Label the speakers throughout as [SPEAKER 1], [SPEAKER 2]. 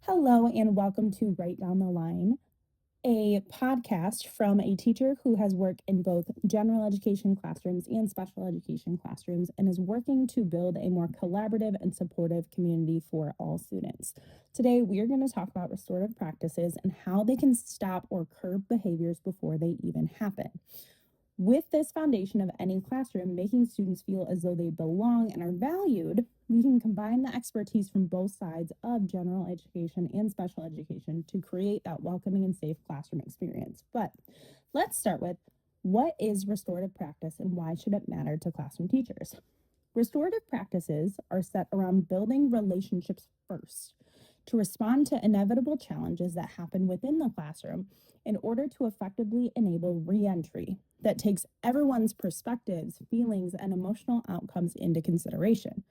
[SPEAKER 1] Hello, and welcome to Right Down the Line, a podcast from a teacher who has worked in both general education classrooms and special education classrooms and is working to build a more collaborative and supportive community for all students. Today, we are going to talk about restorative practices and how they can stop or curb behaviors before they even happen. With this foundation of any classroom, making students feel as though they belong and are valued, we can combine the expertise from both sides of general education and special education to create that welcoming and safe classroom experience. But let's start with, what is restorative practice and why should it matter to classroom teachers? Restorative practices are set around building relationships first to respond to inevitable challenges that happen within the classroom in order to effectively enable reentry that takes everyone's perspectives, feelings, and emotional outcomes into consideration.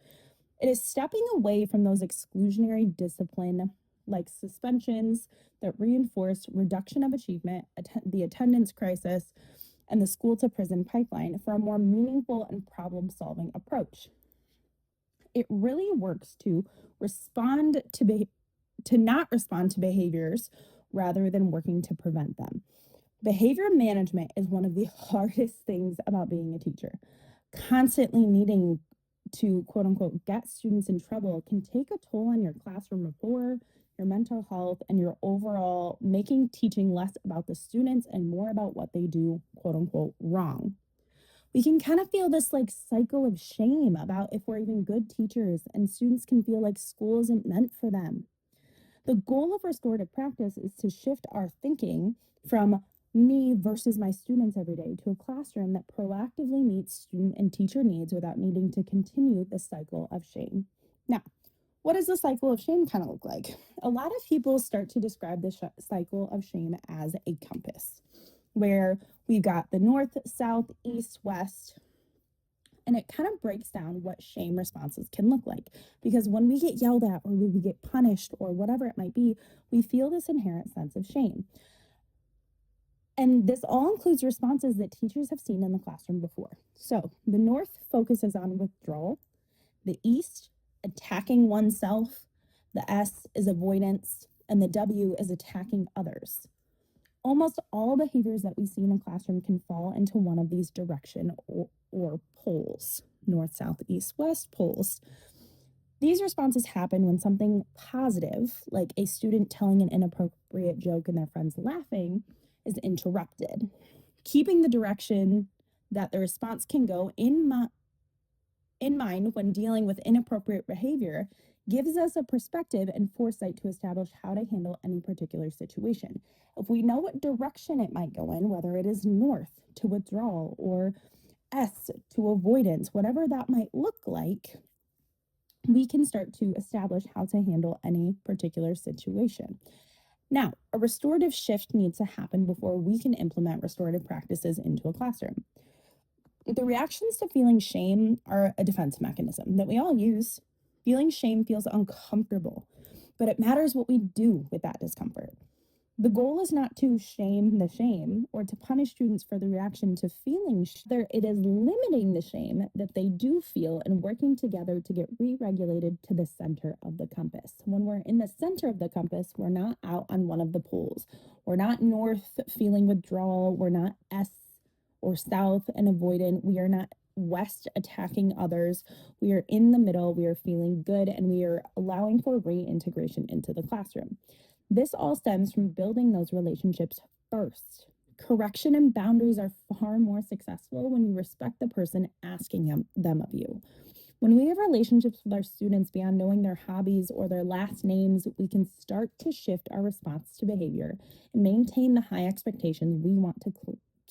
[SPEAKER 1] It is stepping away from those exclusionary discipline like suspensions that reinforce reduction of achievement, the attendance crisis, and the school to prison pipeline for a more meaningful and problem solving approach. It really works to not respond to behaviors rather than working to prevent them. Behavior management is one of the hardest things about being a teacher. Constantly needing to quote unquote get students in trouble can take a toll on your classroom rapport, your mental health, and your overall making teaching less about the students and more about what they do quote unquote wrong. We can kind of feel this like cycle of shame about if we're even good teachers, and students can feel like school isn't meant for them. The goal of restorative practice is to shift our thinking from me versus my students every day to a classroom that proactively meets student and teacher needs without needing to continue the cycle of shame. Now, what does the cycle of shame kind of look like? A lot of people start to describe the cycle of shame as a compass, where we've got the north, south, east, west, and it kind of breaks down what shame responses can look like. Because when we get yelled at or we get punished or whatever it might be, we feel this inherent sense of shame. And this all includes responses that teachers have seen in the classroom before. So the north focuses on withdrawal, the east, attacking oneself, the S is avoidance, and the W is attacking others. Almost all behaviors that we see in a classroom can fall into one of these direction or poles, north, south, east, west poles. These responses happen when something positive, like a student telling an inappropriate joke and their friends laughing, is interrupted. Keeping the direction that the response can go in mind when dealing with inappropriate behavior gives us a perspective and foresight to establish how to handle any particular situation. If we know what direction it might go in, whether it is north to withdrawal or S to avoidance, whatever that might look like, we can start to establish how to handle any particular situation. Now, a restorative shift needs to happen before we can implement restorative practices into a classroom. The reactions to feeling shame are a defense mechanism that we all use. Feeling shame feels uncomfortable, but it matters what we do with that discomfort. The goal is not to shame the shame or to punish students for the reaction to feeling shame. It is limiting the shame that they do feel and working together to get re-regulated to the center of the compass. When we're in the center of the compass, we're not out on one of the poles. We're not north feeling withdrawal. We're not S or south and avoidant. We are not west attacking others. We are in the middle. We are feeling good and we are allowing for reintegration into the classroom. This all stems from building those relationships first. Correction and boundaries are far more successful when you respect the person asking them of you. When we have relationships with our students beyond knowing their hobbies or their last names, we can start to shift our response to behavior and maintain the high expectations we want to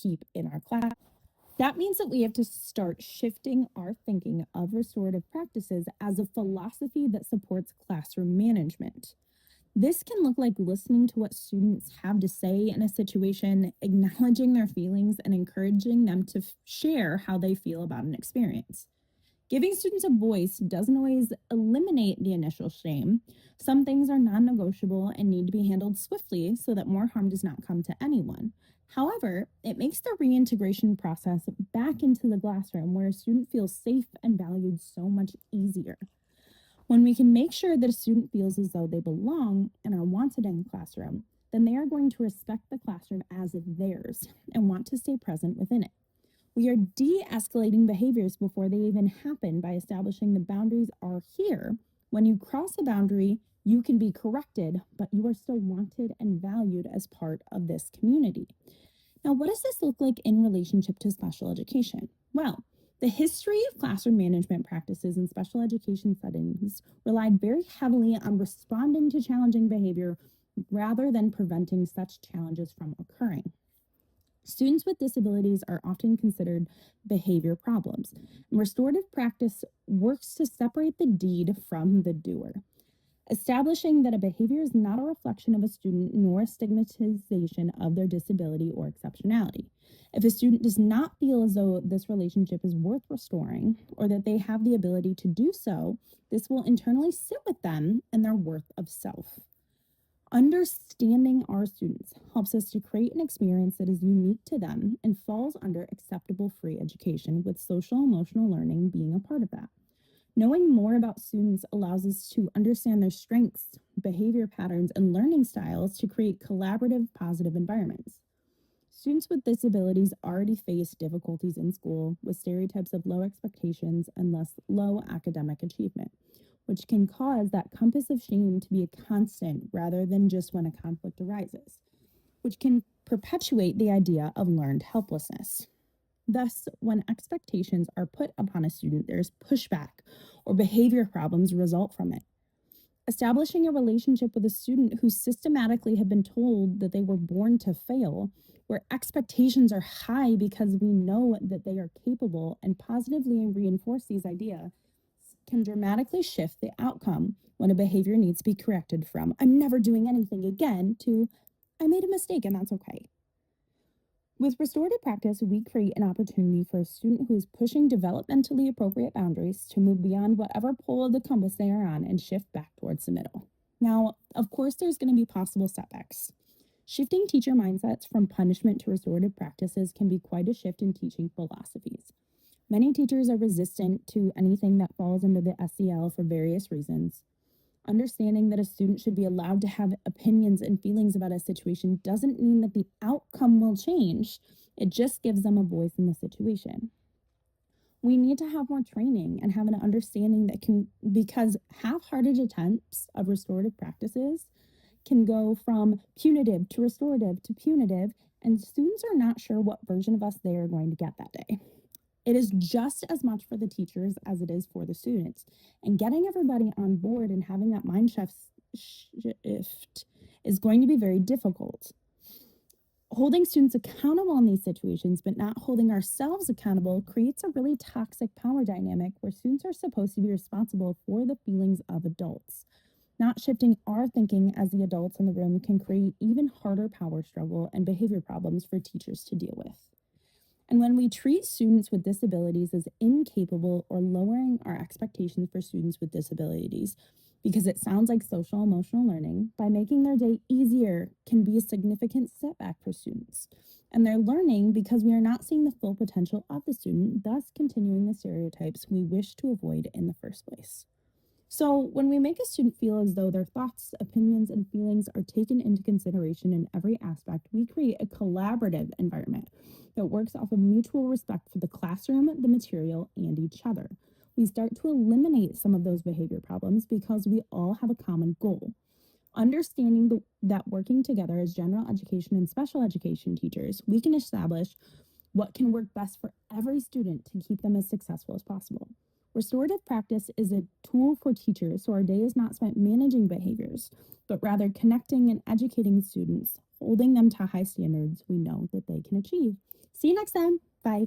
[SPEAKER 1] keep in our class. That means that we have to start shifting our thinking of restorative practices as a philosophy that supports classroom management. This can look like listening to what students have to say in a situation, acknowledging their feelings, and encouraging them to share how they feel about an experience. Giving students a voice doesn't always eliminate the initial shame. Some things are non-negotiable and need to be handled swiftly so that more harm does not come to anyone. However, it makes the reintegration process back into the classroom where a student feels safe and valued so much easier. When we can make sure that a student feels as though they belong and are wanted in the classroom, then they are going to respect the classroom as theirs and want to stay present within it. We are de escalating behaviors before they even happen by establishing the boundaries are here. When you cross a boundary, you can be corrected, but you are still wanted and valued as part of this community. Now, what does this look like in relationship to special education? Well, the history of classroom management practices in special education settings relied very heavily on responding to challenging behavior rather than preventing such challenges from occurring. Students with disabilities are often considered behavior problems, and restorative practice works to separate the deed from the doer, establishing that a behavior is not a reflection of a student nor a stigmatization of their disability or exceptionality. If a student does not feel as though this relationship is worth restoring or that they have the ability to do so, this will internally sit with them and their worth of self. Understanding our students helps us to create an experience that is unique to them and falls under acceptable free education, with social emotional learning being a part of that. Knowing more about students allows us to understand their strengths, behavior patterns, and learning styles to create collaborative, positive environments. Students with disabilities already face difficulties in school with stereotypes of low expectations and less low academic achievement, which can cause that compass of shame to be a constant rather than just when a conflict arises, which can perpetuate the idea of learned helplessness. Thus, when expectations are put upon a student, there's pushback or behavior problems result from it. Establishing a relationship with a student who systematically have been told that they were born to fail, where expectations are high because we know that they are capable and positively reinforce these ideas, can dramatically shift the outcome when a behavior needs to be corrected from "I'm never doing anything again" to "I made a mistake and that's okay." With restorative practice, we create an opportunity for a student who is pushing developmentally appropriate boundaries to move beyond whatever pole of the compass they are on and shift back towards the middle. Now, of course, there's going to be possible setbacks. Shifting teacher mindsets from punishment to restorative practices can be quite a shift in teaching philosophies. Many teachers are resistant to anything that falls under the SEL for various reasons. Understanding that a student should be allowed to have opinions and feelings about a situation doesn't mean that the outcome will change. It just gives them a voice in the situation. We need to have more training and have an understanding that can, because half hearted attempts of restorative practices can go from punitive to restorative to punitive, and students are not sure what version of us they are going to get that day. It is just as much for the teachers as it is for the students. And getting everybody on board and having that shift is going to be very difficult. Holding students accountable in these situations, but not holding ourselves accountable, creates a really toxic power dynamic where students are supposed to be responsible for the feelings of adults. Not shifting our thinking as the adults in the room can create even harder power struggle and behavior problems for teachers to deal with. And when we treat students with disabilities as incapable or lowering our expectations for students with disabilities, because it sounds like social emotional learning, by making their day easier can be a significant setback for students. And they're learning because we are not seeing the full potential of the student, thus continuing the stereotypes we wish to avoid in the first place. So, when we make a student feel as though their thoughts, opinions, and feelings are taken into consideration in every aspect, we create a collaborative environment that works off of mutual respect for the classroom, the material, and each other. We start to eliminate some of those behavior problems because we all have a common goal. Understanding that working together as general education and special education teachers, we can establish what can work best for every student to keep them as successful as possible. Restorative practice is a tool for teachers so our day is not spent managing behaviors, but rather connecting and educating students, holding them to high standards we know that they can achieve. See you next time. Bye.